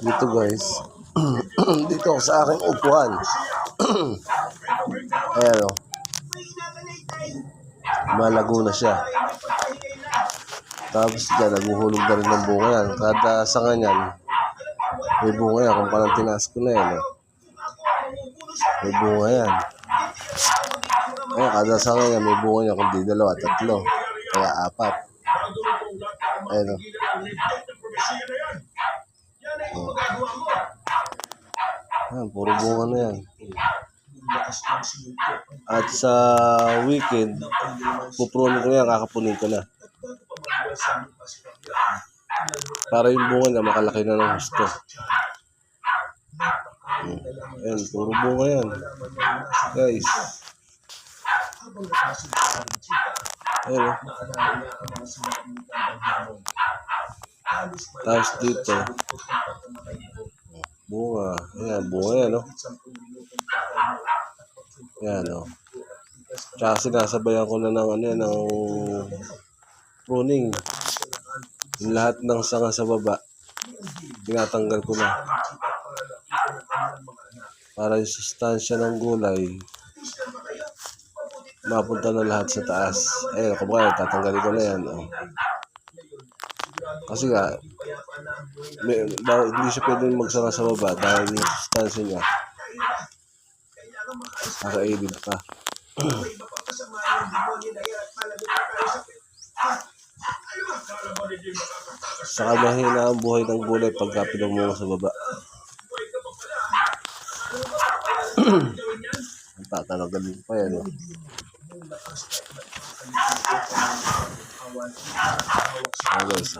Dito guys, dito ako sa aking upuan. Ayan o, malago na siya. Tapos dyan, naguhulog na rin ng bunga yan. Kada sanga niyan, may bunga yan. Kung parang tinaas ko na yan. May bunga yan. Ayan, kada sanga niyan, may bunga niya. Kung di dalawa, tatlo. Kaya apat. Ayan o. Ayan, puro bunga na yan. At sa weekend, pupunin ko yan, kakapunin ko na. Para yung bunga na makalaki na ng gusto. Ayan, puro bunga yan. Guys. Ayan. Tapos dito. Bunga. Ayan, bunga yan, no? Ayan, no? Tsaka sinasabayan ko na ng ano yan, ng pruning. Yung lahat ng sanga sa baba, tinatanggal ko na. Para yung sustansya ng gulay, mapunta na lahat sa taas. Ayun, kumbaga, tatanggalin ko na yan. Oh. Kasi nga, hindi siya pwedeng magsanga sa baba dahil yung sustansya niya, nakailid pa. Saka mahina ang buhay ng gulay pagka pinagmunga sa baba. Tatanagalin pa yan. Guys.